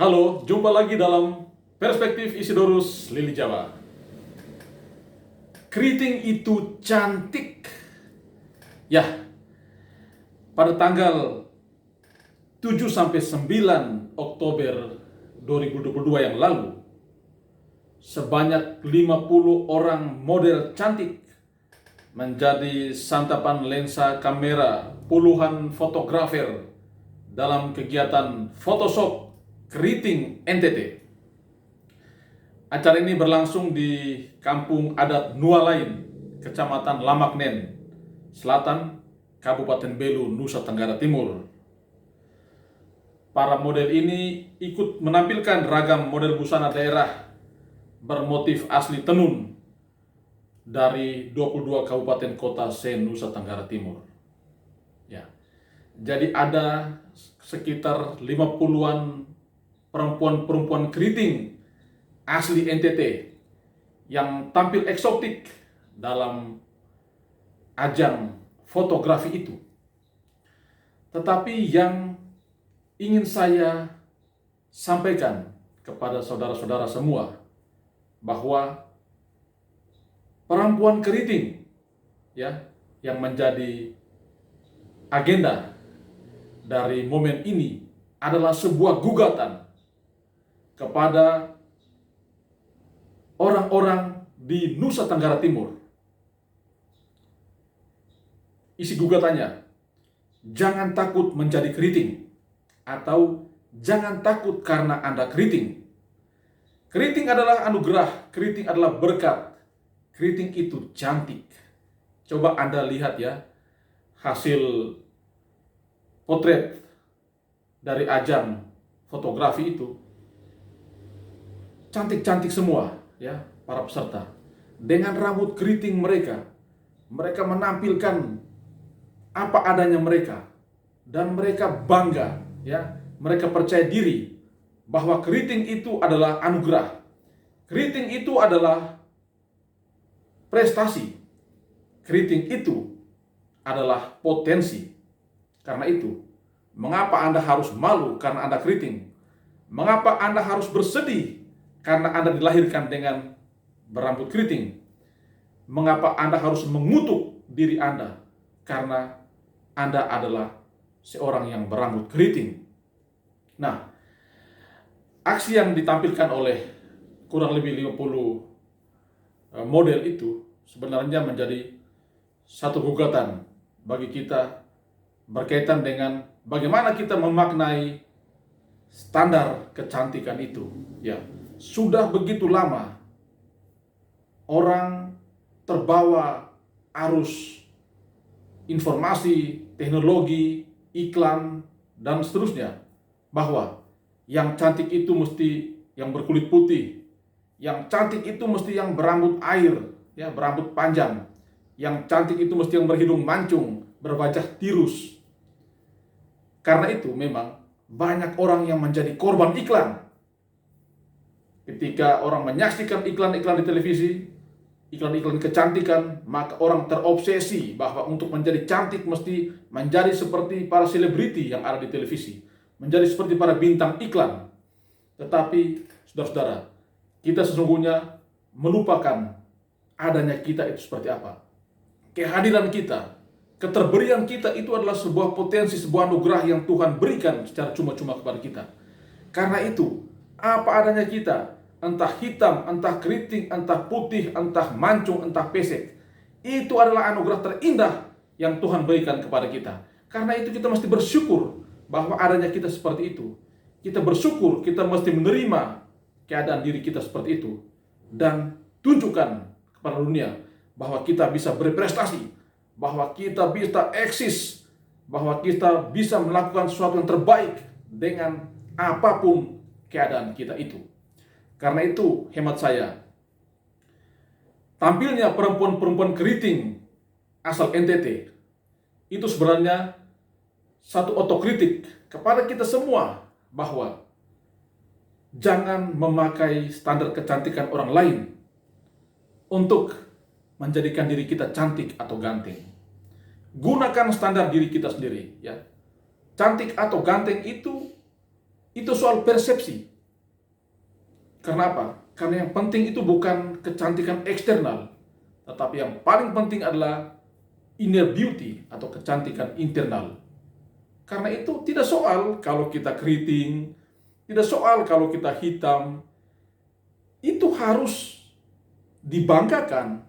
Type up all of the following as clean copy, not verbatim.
Halo, jumpa lagi dalam Perspektif Isidorus Lili Jawa. Keriting itu cantik. Ya, pada tanggal 7-9 Oktober 2022 yang lalu, sebanyak 50 orang model cantik menjadi santapan lensa kamera puluhan fotografer dalam kegiatan Photoshop Keriting NTT. Acara ini berlangsung di Kampung Adat Nualain, Kecamatan Lamaknen, Selatan, Kabupaten Belu, Nusa Tenggara Timur. Para model ini ikut menampilkan ragam model busana daerah bermotif asli tenun dari 22 kabupaten kota se-Nusa Tenggara Timur. Ya. Jadi ada sekitar 50-an perempuan-perempuan keriting asli NTT yang tampil eksotik dalam ajang fotografi itu. Tetapi yang ingin saya sampaikan kepada saudara-saudara semua bahwa perempuan keriting ya yang menjadi agenda dari momen ini adalah sebuah gugatan kepada orang-orang di Nusa Tenggara Timur. Isi gugatannya, jangan takut menjadi keriting, atau jangan takut karena Anda keriting. Keriting adalah anugerah, keriting adalah berkat, keriting itu cantik. Coba Anda lihat ya, hasil potret dari ajang fotografi itu. Cantik-cantik semua ya para peserta. Dengan rambut keriting mereka menampilkan apa adanya mereka, dan mereka bangga ya, mereka percaya diri bahwa keriting itu adalah anugerah. Keriting itu adalah prestasi. Keriting itu adalah potensi. Karena itu, mengapa Anda harus malu karena Anda keriting? Mengapa Anda harus bersedih karena Anda dilahirkan dengan berambut keriting? Mengapa Anda harus mengutuk diri Anda karena Anda adalah seorang yang berambut keriting? Nah, aksi yang ditampilkan oleh kurang lebih 50 model itu sebenarnya menjadi satu gugatan bagi kita berkaitan dengan bagaimana kita memaknai standar kecantikan itu. Ya, sudah begitu lama orang terbawa arus informasi, teknologi, iklan, dan seterusnya, bahwa yang cantik itu mesti yang berkulit putih, yang cantik itu mesti yang berambut air, ya, berambut panjang, yang cantik itu mesti yang berhidung mancung, berwajah tirus. Karena itu memang banyak orang yang menjadi korban iklan. Ketika orang menyaksikan iklan-iklan di televisi, iklan-iklan kecantikan, maka orang terobsesi bahwa untuk menjadi cantik mesti menjadi seperti para selebriti yang ada di televisi, menjadi seperti para bintang iklan. Tetapi saudara-saudara, kita sesungguhnya melupakan adanya kita itu seperti apa. Kehadiran kita, keterberian kita itu adalah sebuah potensi, sebuah anugerah yang Tuhan berikan secara cuma-cuma kepada kita. Karena itu, apa adanya kita, entah hitam, entah keriting, entah putih, entah mancung, entah pesek, itu adalah anugerah terindah yang Tuhan berikan kepada kita. Karena itu kita mesti bersyukur bahwa adanya kita seperti itu. Kita bersyukur, kita mesti menerima keadaan diri kita seperti itu, dan tunjukkan kepada dunia bahwa kita bisa berprestasi, bahwa kita bisa eksis, bahwa kita bisa melakukan sesuatu yang terbaik dengan apapun keadaan kita itu. Karena itu, hemat saya, tampilnya perempuan-perempuan keriting asal NTT itu sebenarnya satu otokritik kepada kita semua, bahwa jangan memakai standar kecantikan orang lain untuk menjadikan diri kita cantik atau ganteng. Gunakan standar diri kita sendiri, ya. Cantik atau ganteng itu soal persepsi. Karena apa? Karena yang penting itu bukan kecantikan eksternal, tetapi yang paling penting adalah inner beauty atau kecantikan internal. Karena itu tidak soal kalau kita keriting, tidak soal kalau kita hitam, itu harus dibanggakan.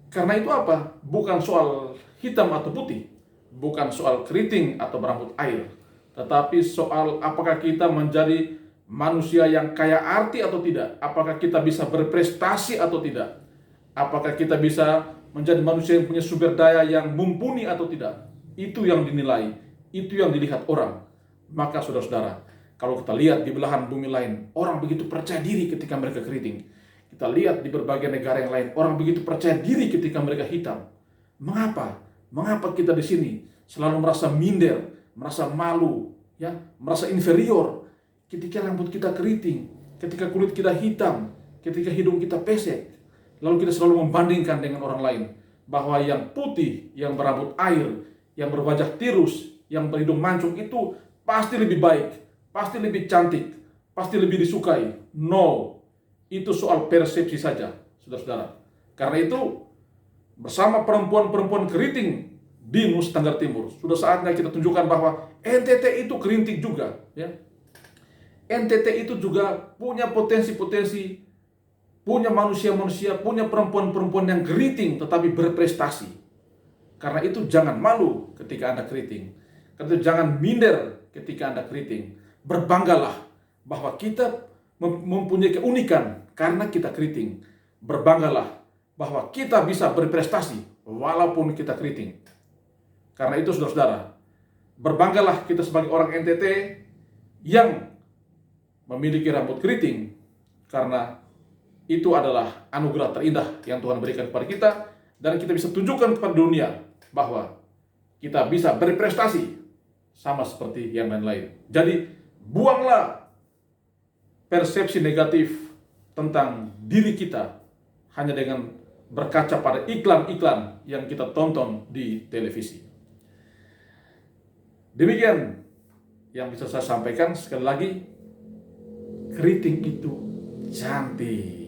Karena itu apa? Bukan soal hitam atau putih, bukan soal keriting atau berambut air, tetapi soal apakah kita menjadi manusia yang kaya arti atau tidak, apakah kita bisa berprestasi atau tidak, apakah kita bisa menjadi manusia yang punya sumber daya yang mumpuni atau tidak. Itu yang dinilai, itu yang dilihat orang. Maka saudara-saudara, kalau kita lihat di belahan bumi lain, orang begitu percaya diri ketika mereka keriting. Kita lihat di berbagai negara yang lain, orang begitu percaya diri ketika mereka hitam. Mengapa? Mengapa kita di sini selalu merasa minder, merasa malu, ya, merasa inferior ketika rambut kita keriting, ketika kulit kita hitam, ketika hidung kita pesek. Lalu kita selalu membandingkan dengan orang lain bahwa yang putih, yang berambut air, yang berwajah tirus, yang berhidung mancung itu pasti lebih baik, pasti lebih cantik, pasti lebih disukai. No, itu soal persepsi saja, saudara-saudara. Karena itu, bersama perempuan-perempuan keriting di Nusa Tenggara Timur, sudah saatnya kita tunjukkan bahwa NTT itu keriting juga. Ya. NTT itu juga punya potensi-potensi, punya manusia-manusia, punya perempuan-perempuan yang keriting tetapi berprestasi. Karena itu jangan malu ketika Anda keriting. Karena itu jangan minder ketika Anda keriting. Berbanggalah bahwa kita mempunyai keunikan karena kita keriting. Berbanggalah bahwa kita bisa berprestasi walaupun kita keriting. Karena itu saudara-saudara, berbanggalah kita sebagai orang NTT yang memiliki rambut keriting, karena itu adalah anugerah terindah yang Tuhan berikan kepada kita, dan kita bisa tunjukkan kepada dunia bahwa kita bisa berprestasi sama seperti yang lain-lain. Jadi buanglah persepsi negatif tentang diri kita hanya dengan berkaca pada iklan-iklan yang kita tonton di televisi. Demikian yang bisa saya sampaikan. Sekali lagi, keriting itu cantik.